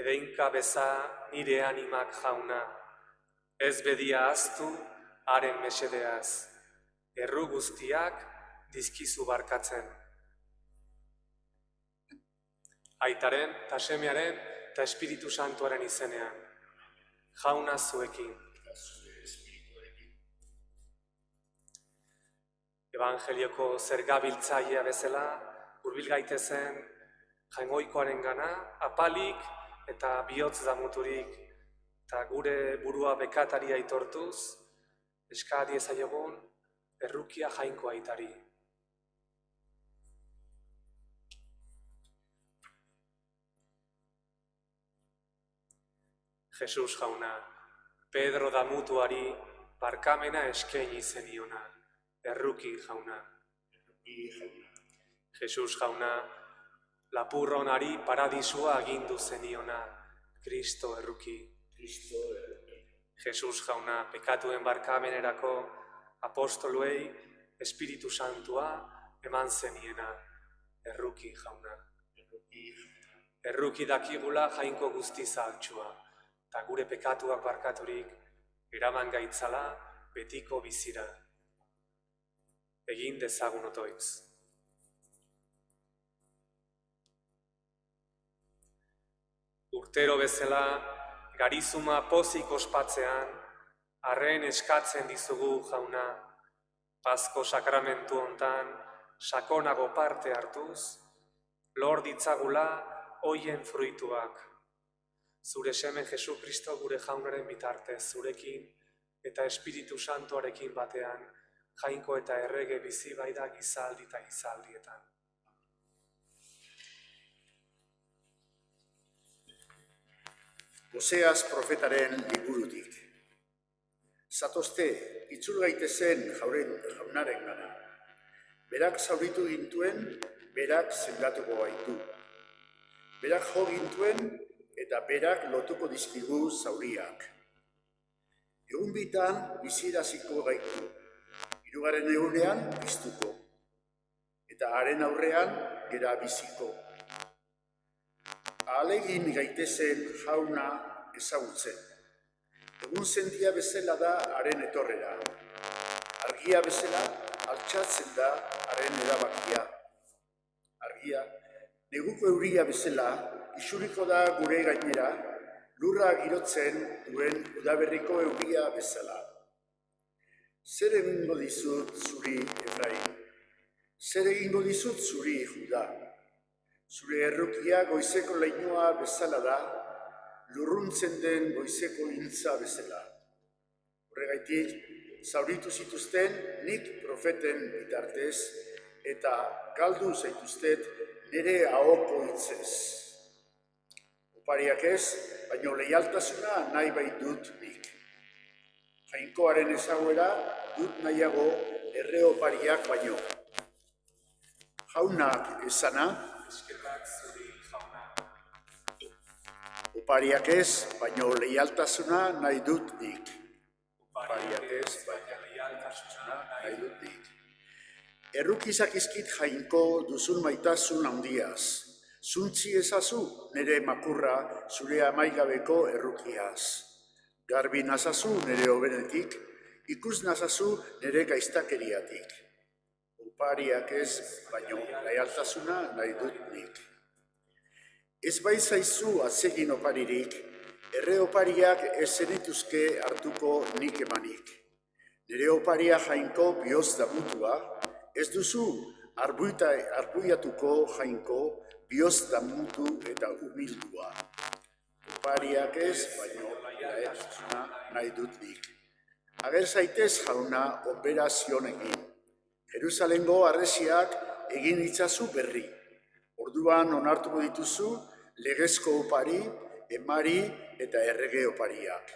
bedeinka beza nire animak jauna, ez bedia aztu haren mesedeaz, erru guztiak dizkizu barkatzen. Aitaren, ta Semearen, eta Espiritu Santuaren izenean, jauna zuekin. Evangelioko zergabiltzailea bezala, hurbil gaitezen jaingoikoarengana, apalik eta bihotz damuturik, eta gure burua bekatari aitortuz, eska diezaiogun errukia jainko aitari. Jesus jauna, Pedro damutuari barkamena eskaini zeniona, erruki jauna. Jesus jauna, lapurronari paradisua agindu zeniona, Kristo erruki. Jesus jauna, pekatuen barkamenerako apostoluei Espiritu Santua eman zeniena, erruki jauna. Erruki dakigula jainko guzti zahaltsua, eta gure pekatuak barkaturik eraman gaitzala betiko bizira. Egin dezagun otoitz. Urtero bezala, garizuma pozik ospatzean, arren eskatzen dizugu jauna, Pasko sakramentu hontan, sakonago parte hartuz, lor ditzagula hoien fruituak. Zure seme Jesu Kristo gure jaunaren bitartez zurekin eta Espiritu Santuarekin batean, jainko eta errege bizi baida gizaldi eta gizaldietan. Oseas profetaren liburutik. Zatozte, itzul gaitezen jaunaren gana. Berak zauritu gintuen, berak sendatuko gaitu. Berak jo gintuen, eta berak lotuko dizkigu zauriak. Egun bitan biziraziko gaitu, hirugarren egunean piztuko, eta haren aurrean gera biziko. Ahalegin gaitezen jauna ezagutzen. Egun zendia bezala da haren etorrera. Argia bezala altxatzen da haren erabakia. Argia, neguko euria bezala, isuriko da gure gainera, lurra girotzen duen udaberriko euria bezala. Zer egingo dizut zuri, Efraim? Zer egingo dizut zuri, Juda? Zure errukia goizeko lainoa bezala da, lurruntzen den goizeko hintza bezala. Horregaitik, zauritu zituzten nik profeten bitartez, eta galdu zaituztet nire ahoko hitzez. Opariak ez, baino leialtasuna nahi baitut nik. Jainkoaren ezaguera dut nahiago erre opariak baino. Jaunak esana, Eskerrak zuri jauna. opariak ez, baino leialtasuna nahi dut nik. Opariak ez, baino leialtasuna nahi dut nik. Errukizak izkit jainko duzun maitasun handiaz. Zuntzi ezazu nire makurra zure amaigabeko errukiaz. Garbi nazazu nire hobenetik, ikus nazazu nire gaiztakeriatik. Opariak ez, baino leialtasuna nahi dut nik. Ez baitzaizu atsegin oparirik, erre opariak ez zenituzke hartuko nik emanik. Nire oparia jainko bihotz damutua, ez duzu arbuiatuko jainko bihotz damutu eta humildua. Opariak ez, baino leialtasuna nahi dut nik. Ager zaitez jauna operazionekin. Jerusalengo harresiak egin itzazu berri. Orduan onartuko dituzu legezko opari, emari eta errege opariak.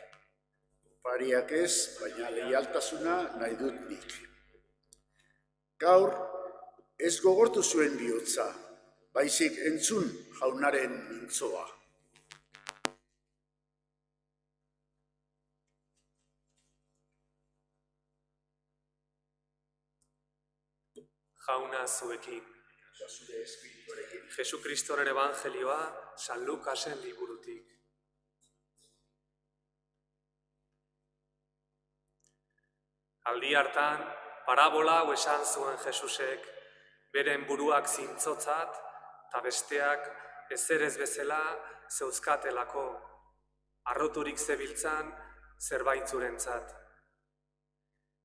Opariak ez, baina leialtasuna nahi dut nik. Gaur, ez gogortu zuen bihotza, baizik entzun jaunaren mintzoa. Jauna zuekin. Zure espirituarekin Jesu Kristoren evangelioa San Lukasen liburutik. Aldi hartan, parabola hau esan zuen Jesusek, beren buruak zintzotzat, eta besteak ezer ez bezala zeuzkatelako, harroturik zebiltzan zerbaitzurentzat.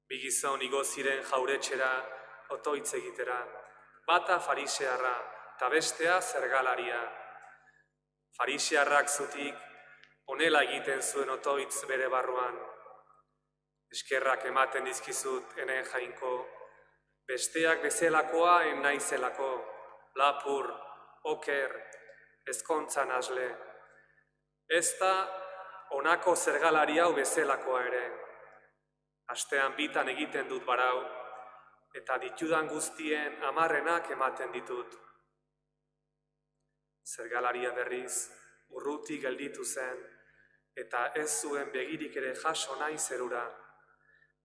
Bi gizon igo ziren jauretxera otoitz egitera, bata farisearra eta bestea zergalaria. Farisearrak zutik honela egiten zuen otoitz bere barruan. Eskerrak ematen dizkizut ene jainko, besteak bezelakoa en naizelako, lapur, oker, ezkontzan asle. Ez da honako zergalari hau bezelakoa ere. Astean bitan egiten dut barau, eta ditudan guztien 10 ematen ditut. Zergalaria berriz, urruti gelditu zen, eta ez zuen begirik ere jaso nahi zerura,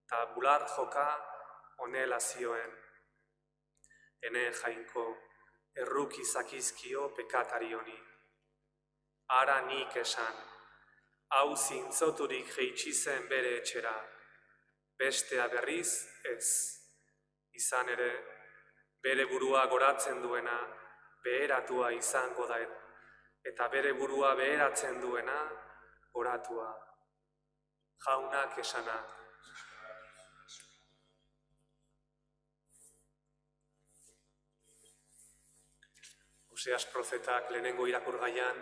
eta bular joka honela zioen. Ene jainko, erruki zakizkio pekatari honi. Ara nik esan, hau zintzoturik jeitsi zen bere etxera, bestea berriz ez. Izan ere, bere burua goratzen duena, beheratua izango da, eta bere burua beheratzen duena, goratua. Jaunak esana. Oseas profetak lehenengo irakurgaian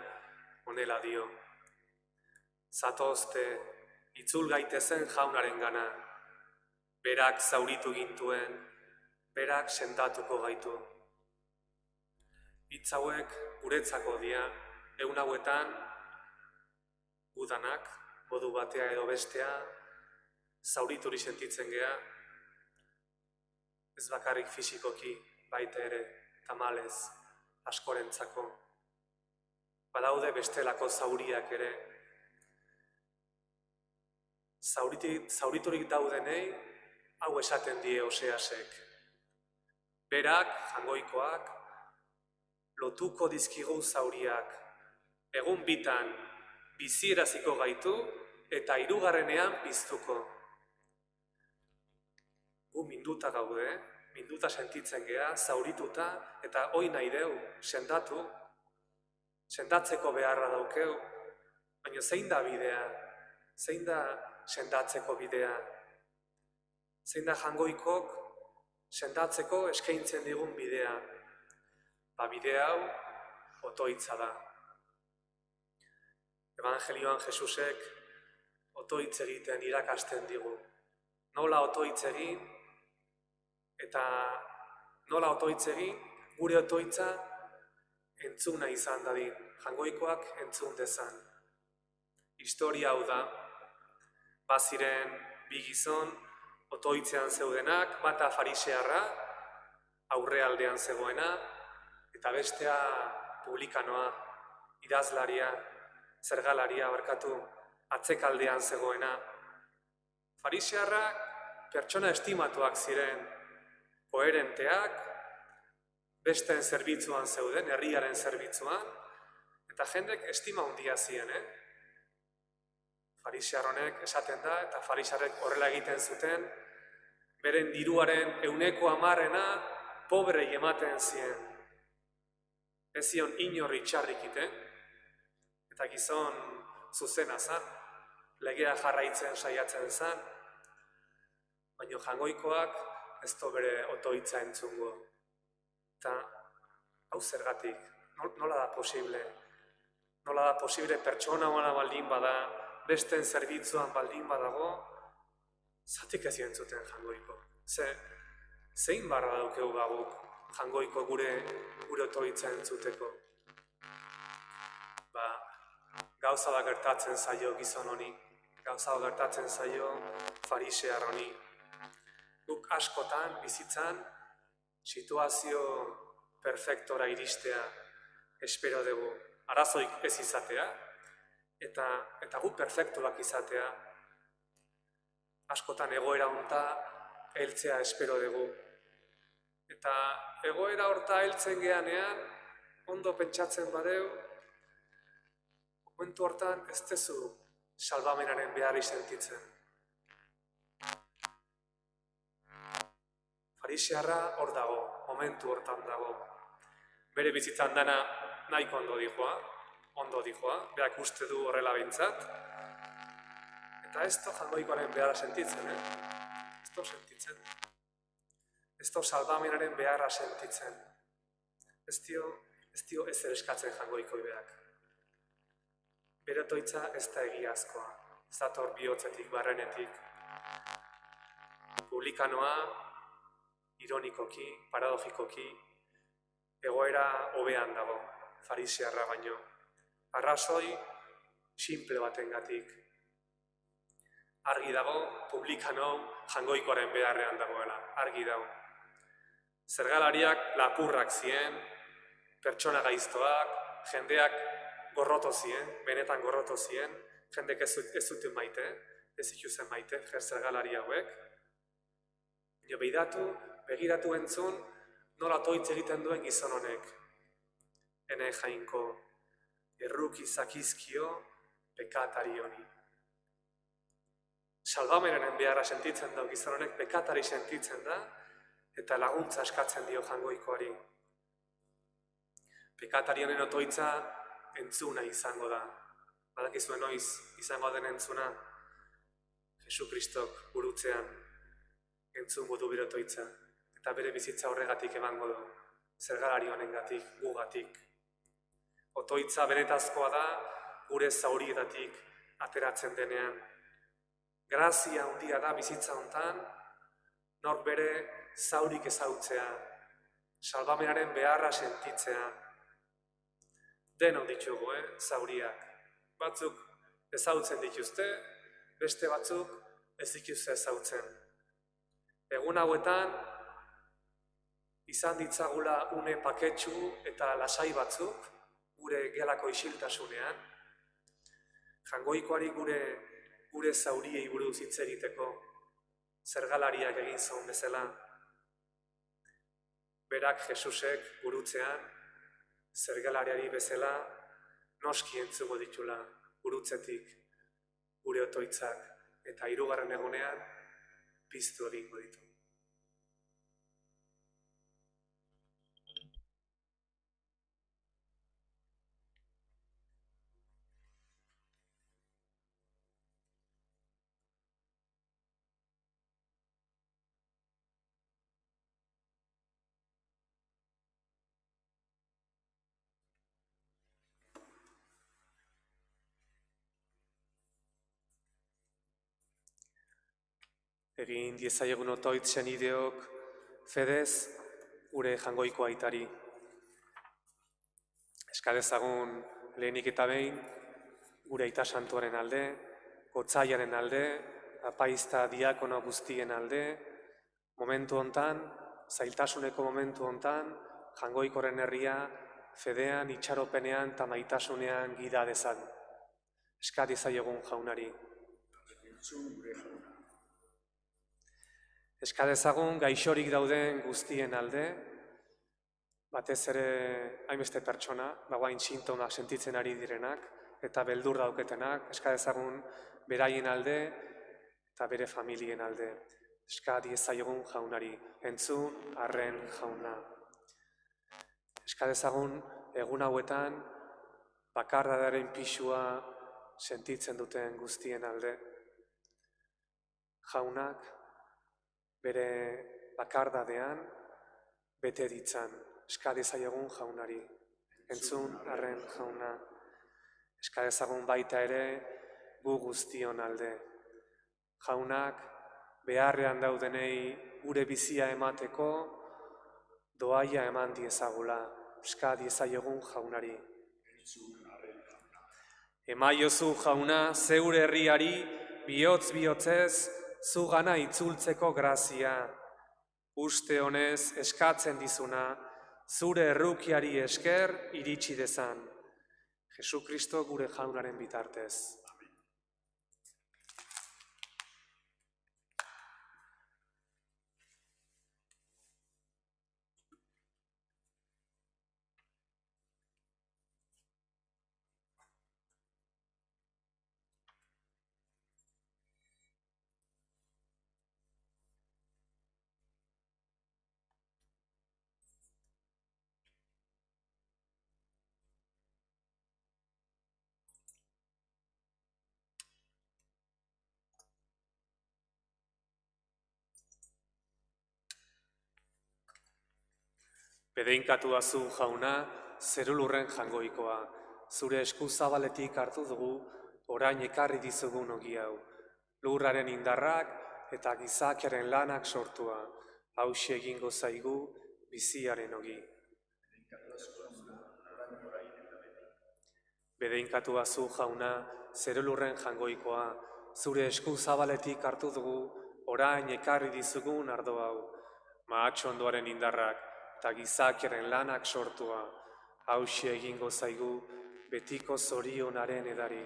honela dio. Zatozte, itzul gaitezen jaunaren gana, berak zauritu gintuen, berak sendatuko gaitu. Hitz hauek guretzako dira, egun hauetan, gudanak, modu batea edo bestea, zaurituri sentitzen gea, ez bakarrik fisikoki, baita ere, tamalez, askorentzako. Badaude bestelako zauriak ere. Zauriturik daudenei, hau esaten die Oseasek. Berak, jangoikoak, lotuko dizkigu zauriak, egun bitan bizieraziko gaitu eta 3. piztuko. Gu minduta gaude, minduta sentitzen gea, zaurituta eta hoi nahi deu, sendatu, sendatzeko beharra daukeu, baina zein da bidea, zein da sendatzeko bidea, zein da jangoikok sendatzeko eskaintzen digun bidea. Ba bide hau otoitza da. Evangelioan Jesusek otoitz egiten irakasten digu. Nola otoitz egin eta nola otoitz egin gure otoitza entzuna izan dadin, jangoikoak entzun dezan. Historia hau da, baziren 2 gizon otoitzean zeudenak, bata farisearra, aurrealdean zegoena, eta bestea publikanoa, idazlaria, zergalaria barkatu, atzekaldean zegoena. Farisearrak pertsona estimatuak ziren, koherenteak, besteen zerbitzuan zeuden, herriaren zerbitzuan, eta jendek estima handia zien, Farisear honek esaten da, eta farisearrek horrela egiten zuten, beren diruaren 10% pobrei ematen zien. Ez zion inorri txarrik iten, eta gizon zuzena zan, legea jarraitzen saiatzen zan, baina jangoikoak ez do bere otoitza entzungo. Eta hau zergatik, nola da posible? Nola da posible pertsona bana baldin bada, besten zerbitzuan baldin badago, zatik ez entzuten jangoiko. Zein barra daukeu gabuk jangoiko gure otoitza entzuteko. Gauza da gertatzen zaio gizon honi, gauza da gertatzen zaio farisear honi. Guk askotan, bizitzan, situazio perfektora iristea espero dugu. Arazoik ez izatea, eta gu perfektuak izatea. Askotan egoera honta heltzea espero dugu. Eta egoera horta heltzen geanean, ondo pentsatzen badeu, momentu hortan ez dezu salbamenaren beharri sentitzen. Farisearra hor dago, momentu hortan dago. Bere bizitzan dana nahiko ondo dijoa, berak uste du horrela behintzat, eta ez do jangoikoaren beharra sentitzen, ez do sentitzen. Ez do salbamenaren beharra sentitzen. Ez dio ezer eskatzen jangoikoi berak. Bere otoitza ez da egiazkoa, ez dator bihotzetik, barrenetik. Publikanoa, ironikoki, paradogikoki, egoera hobean dago, farisearra baino. Arrazoi simple batengatik. Argi dago, publikanou jangoikoaren beharrean dagoela, argi dago. Zergalariak lapurrak ziren, pertsona gaiztoak, jendeak gorroto ziren, benetan gorroto ziren, jendek ez zuten maite, ez ikusten maite, zergalari hauek. Begiratu entzun, nola toitz egiten duen gizon honek. Ene jainko, erruki zakizkio, pekatari honi. Salbamenaren beharra sentitzen da gizon honek, pekatari sentitzen da, eta laguntza eskatzen dio jangoikoari. Pekatari honen otoitza entzuna izango da. Badakizuen noiz izango den entzuna, Jesukristok gurutzean entzungo du bere otoitza, eta bere bizitza horregatik emango du, zergalari honengatik, gugatik. Otoitza benetazkoa da, gure zaurietatik ateratzen denean. Grazia handia da bizitza hontan, nork bere zaurik ezagutzea, salbamenaren beharra sentitzea. Denok ditugu, zauriak. Batzuk ezagutzen dituzte, beste batzuk ez dituzte ezagutzen. Egun hauetan, izan ditzagula une paketsu eta lasai batzuk, gure gelako isiltasunean, jangoikoari gure zauriei buruz hitz egiteko, zergalariak egin zuen bezala. Berak Jesusek gurutzean, zergalariari bezala, noski entzuko ditula gurutzetik gure otoitzak, eta hirugarren egunean piztu egingo ditu. Egin diezaiegun otoitzen ideok fedez gure jangoiko aitari. Eskadezagun lehenik eta behin gure aita santuaren alde, gotzaiaren alde, apaizta diakono guztien alde, momentu hontan, zailtasuneko momentu hontan, jangoikoren herria fedean, itxaropenean eta maitasunean gida dezan. Eskadiezaiegun jaunari. Eskadezagun gaixorik dauden guztien alde, batez ere hainbeste pertsona, bagoain sintoma sentitzen ari direnak, eta beldur dauketenak, eskadezagun beraien alde eta bere familien alde. Eskadiezaiegun jaunari, entzun, arren jauna. Eskadezagun egun hauetan, bakardadaren pisua sentitzen duten guztien alde. Jaunak, bere bakardadean, bete ditzan, eskadezaiegun jaunari. Entzun, arren jauna. Eskadezagun baita ere, gu guztion alde. Jaunak, beharrean daudenei gure bizia emateko, doaia eman diezagula, eskadezaiegun jaunari. Emaiozu jauna, zeure herriari, bihotz-bihotzez, zu gana itzultzeko grazia. Uste honez eskatzen dizuna, zure errukiari esker iritsi dezan. Jesukristo gure jaunaren bitartez. Bedeinkatua zu, jauna, zerulurren jangoikoa, zure esku zabaletik hartu dugu, orain ekarri dizugun ogi hau. Lurraren indarrak eta gizakiaren lanak sortua, hauxe egingo zaigu biziaren ogi. Bedeinkatua zu, jauna, zerulurren jangoikoa, zure esku zabaletik hartu dugu, orain ekarri dizugun ardo hau. Mahatxondoaren indarrak eta gizakiaren lanak sortua, hauxe egingo zaigu betiko zorionaren edari.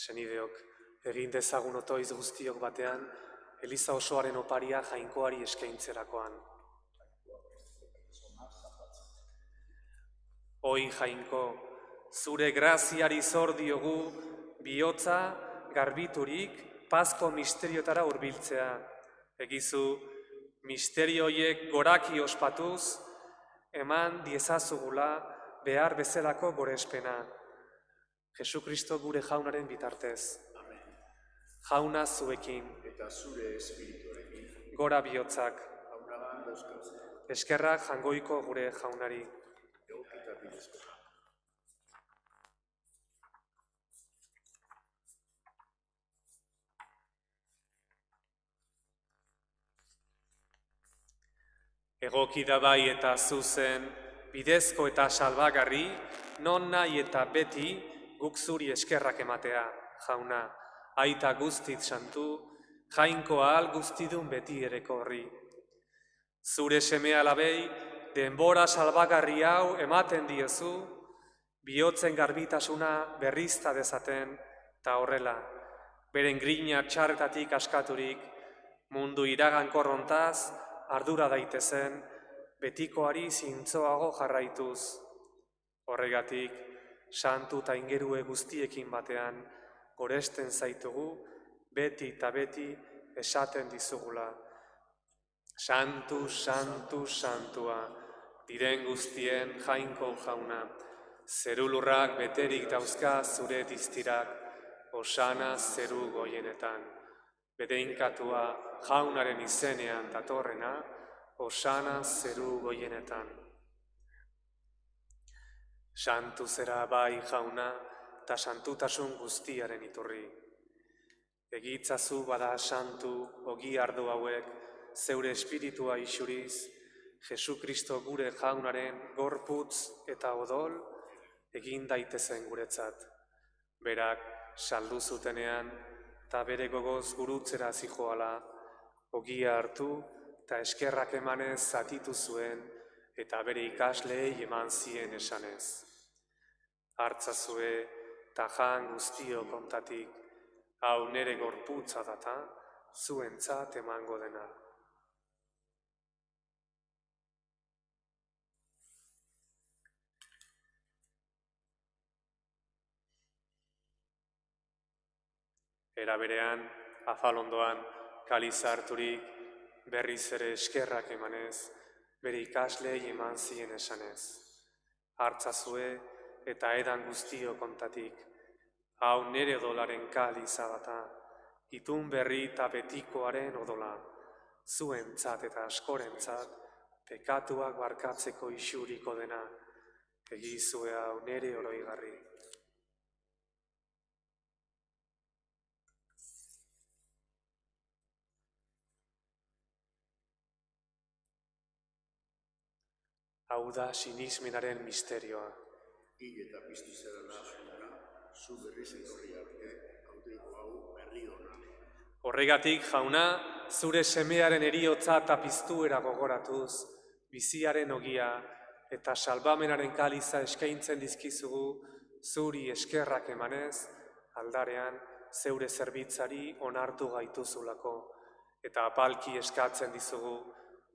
Senideok, egin dezagun otoiz guztiok batean, Eliza osoaren oparia jainkoari eskaintzerakoan. Oi jainko, zure graziari zor diogu, bihotza, garbiturik, Pasko misteriotara hurbiltzea. Egizu, misterio horiek goraki ospatuz, eman diezazugula behar bezalako gorespena. Jesukristo gure jaunaren bitartez. Jauna zuekin. Eta zure espirituarekin. Gora bihotzak. Jaunagan dauzkatzen. Eskerrak jangoiko gure jaunari. Egokita bidezko. Egoki da bai eta zuzen, bidezko eta salbagarri, non nahi eta beti, guk zuri eskerrak ematea, jauna, aita guztit santu, jainko ahal guztidun beti ereko horri. Zure seme alabei, denbora salbagarri hau ematen diezu, bihotzen garbitasuna berrizta dezaten, eta horrela, beren grina txarretatik askaturik, mundu iragankorrontaz, ardura daitezen, betikoari zintzoago jarraituz. Horregatik, santu eta ingerue guztiekin batean, goresten zaitugu, beti eta beti esaten dizugula. Santu, santu, santua, diren guztien jainko jauna, zerulurrak beterik dauzka zure diztirak, osana zeru goienetan. Bedeinkatua jaunaren izenean datorrena, osana zeru goienetan. Santu zera bai jauna, eta santutasun guztiaren iturri. Egitzazu bada santu, ogi ardo hauek, zeure espiritua isuriz, Jesukristo gure jaunaren gorputz eta odol, egin daitezen guretzat. Berak saldu zutenean, eta bere gogoz gurutzera zijoala, ogia hartu eta eskerrak emanez zatitu zuen, eta bere ikasleei eman zien esanez. Hartzazue eta jan guztio kontatik, hau nere gorputza data, zuentzat emango dena. Era berean, afalondoan, kaliza harturik, berriz ere eskerrak emanez, bere ikasleei eman zien esanez. Hartzazue eta edan guztio kontatik, hau nere odolaren kaliza bata, itun berri eta betikoaren odola, zuentzat eta askorentzat, pekatuak barkatzeko isuriko dena, egizue hau nere oroigarri. Hau da sinismenaren misterioa. Hil eta piztu zerala jauna, zu berriz etorri arte, hauteko hau berri hona. Horregatik jauna, zure semearen eriotza eta piztuera gogoratuz, biziaren ogia eta salbamenaren kaliza eskaintzen dizkizugu, zuri eskerrak emanez, aldarean zeure zerbitzari onartu gaituzulako, eta apalki eskatzen dizugu,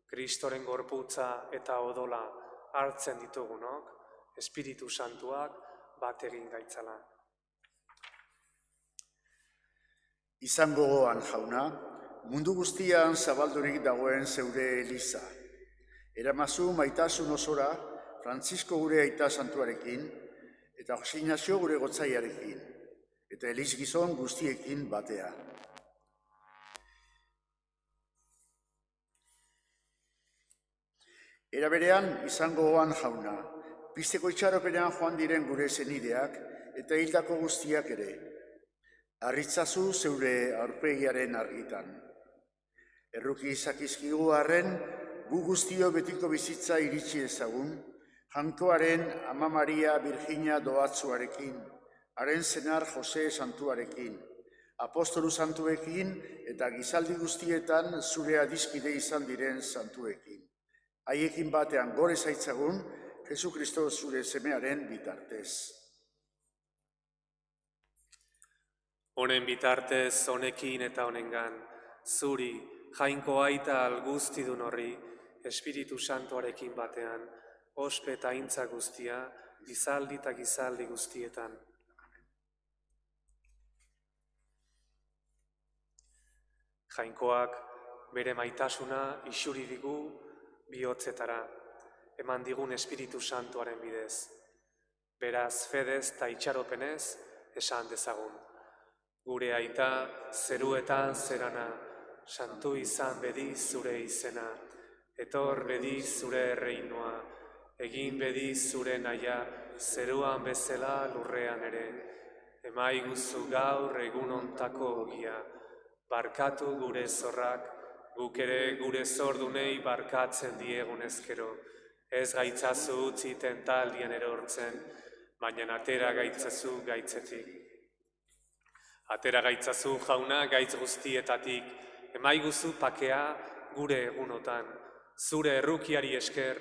Kristoren gorputza eta odola hartzen ditugunok, Espiritu Santuak bat egin gaitzala. Izan gogoan jauna, mundu guztian zabaldurik dagoen zeure eliza. Eramazu maitasun osora, Frantzisko gure aita santuarekin, eta Jose Ignacio gure gotzaiarekin, eta eliz gizon guztiekin batea. Era berean izango oan jauna, pizteko itxaropenean joan diren gure zenideak eta hildako guztiak ere. Arritzazu zeure aurpegiaren argitan. Erruki zakizkigu arren, gu guztio betiko bizitza iritsi ezagun, Jankoaren Ama Maria Virginia doatzuarekin, haren zenar Jose santuarekin, apostolu santuekin eta gizaldi guztietan zure adiskide izan diren santuekin. Haiekin batean gore zaitzagun, Jesu Kristo zure semearen bitartez. Honen bitartez, honekin eta honengan, zuri, jainko aita guztidun horri, Espiritu Santuarekin batean, ospe eta aintza guztia, gizaldi eta gizaldi guztietan. Jainkoak bere maitasuna isuri digu bihotzetara, eman digun Espiritu Santuaren bidez. Beraz, fedez eta itxaropenez esan dezagun. Gure aita, zeruetan zerana, santu izan bedi zure izena, etor bedi zure erreinua, egin bedi zure naia, zeruan bezala lurrean ere. Emaiguzu gaur egun ontako ogia, barkatu gure zorrak, guk ere gure zordunei barkatzen diegun ezkero. Ez gaitzazu utzi tentaldian erortzen, baina atera gaitzazu gaitzetik. Atera gaitzazu jauna gaitz guztietatik, emaiguzu pakea gure egunotan, zure errukiari esker,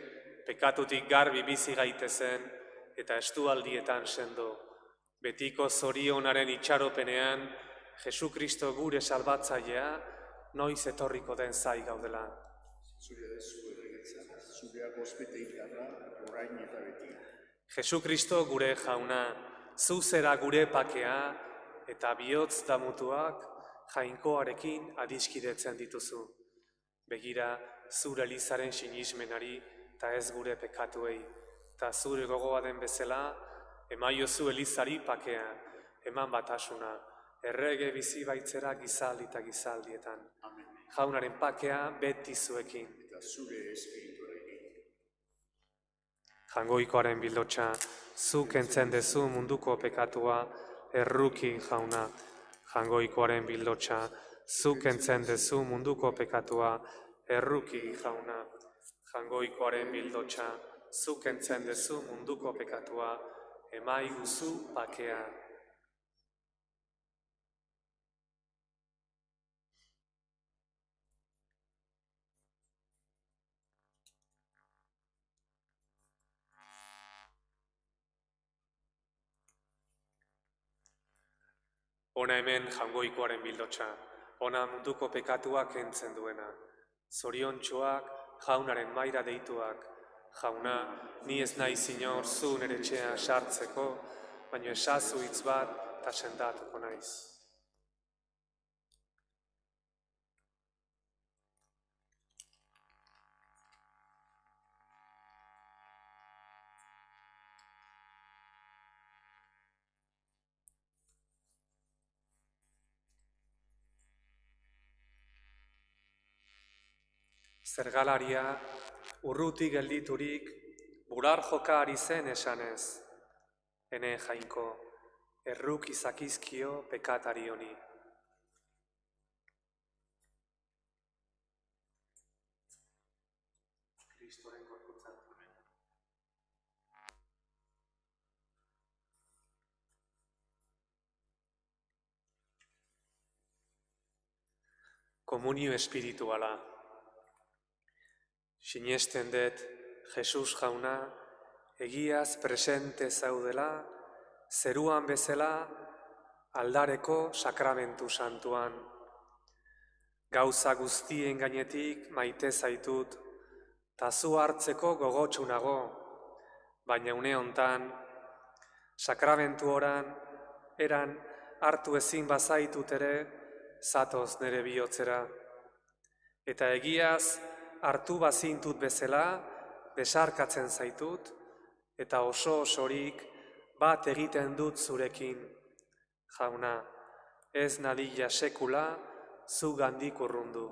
pekatutik garbi bizi gaitezen, eta estualdietan sendo. Betiko zorionaren itxaropenean, Jesu Kristo gure salbatzailea, noiz etorriko den zai gaudela. Zure dezu erregetza, zure agozpete ikarra, orain eta beti. Jesu Kristo gure jauna, zu zera gure pakea, eta bihotz damutuak jainkoarekin adiskidetzen dituzu. Begira, zure elizaren sinismenari, eta ez gure pekatuei, eta zure gogoa den bezala, emaiozu elizari pakea, eman batasuna, errege bizi baitzera gizaldi eta gizaldietan. Amen. Jaunaren pakea beti zuekin. Eta zure espirituarekin. Jangoikoaren bildotxa, zu kentzen dezu munduko pekatua, erruki jauna. Jangoikoaren bildotxa, zu kentzen dezu munduko pekatua, erruki jauna. Jangoikoaren bildotxa, zu kentzen dezu munduko pekatua, emaiguzu pakea. Ona hemen jangoikoaren bildotxa, ona munduko pekatua kentzen duena. Zoriontsuak jaunaren maira deituak, jauna, ni ez nahi zinor zu nere etxean sartzeko, baina esazu hitz bat eta sendatuko naiz. Zergalaria, urruti gelditurik, bular joka ari zen esanez. Ene jainko, erruk izakizkio pekatari honi. Komunio espirituala. Sinesten dut, Jesus jauna, egiaz presente zaudela, zeruan bezala, aldareko sakramentu santuan. Gauza guztien gainetik maite zaitut, ta zu hartzeko gogotsu nago, baina une hontan, sakramentu oran, eran hartu ezin bazaitut ere, zatoz nere bihotzera. Eta egiaz hartu bazintut bezala, besarkatzen zaitut, eta oso-osorik bat egiten dut zurekin. Jauna, ez nadila sekula, zugandik urrundu.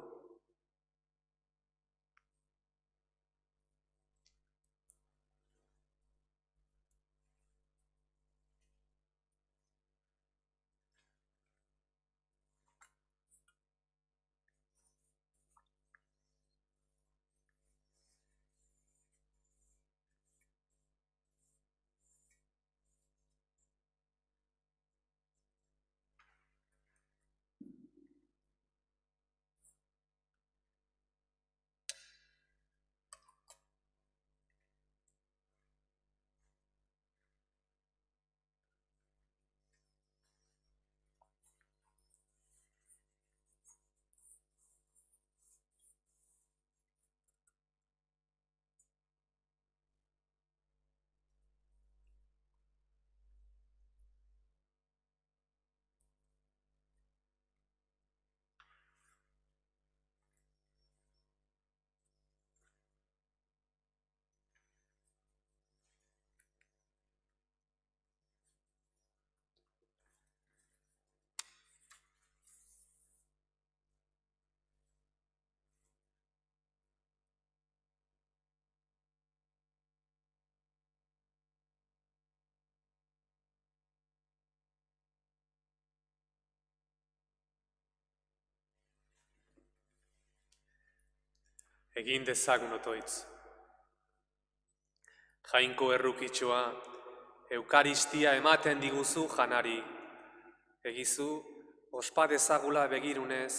Egin dezagun otoitz. Jainko errukitxoa, eukaristia ematen diguzu janari. Egizu, ospa dezagula begirunez,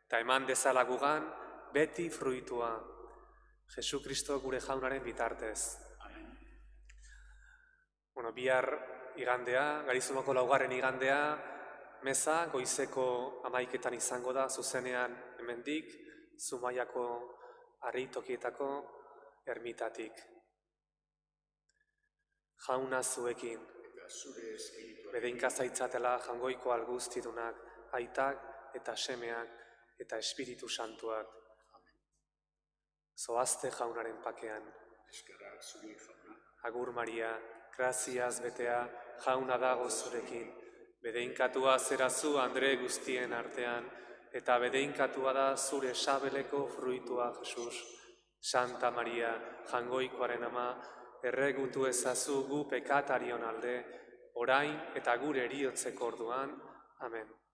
eta eman dezala gugan beti fruitua. Jesu Kristo gure jaunaren bitartez. Bihar igandea, Garizumako 4. igandea, meza goizeko 11 izango da, zuzenean hemendik, Zumaiako harritokietako ermitatik. Jauna zuekin, bedeinka zaitzatela jangoiko alguztidunak, aitak eta semeak eta Espiritu Santuak. Zoazte jaunaren pakean. Agur Maria, graziaz betea, jauna dago zurekin. Bedeinkatua zerazu Andre guztien artean, eta bedeinkatua da zure sabeleko fruitua, Jesus. Santa Maria, jangoikoaren ama, erregutu ezazu gu pekatarion alde, orain eta gure heriotzeko orduan. Amen.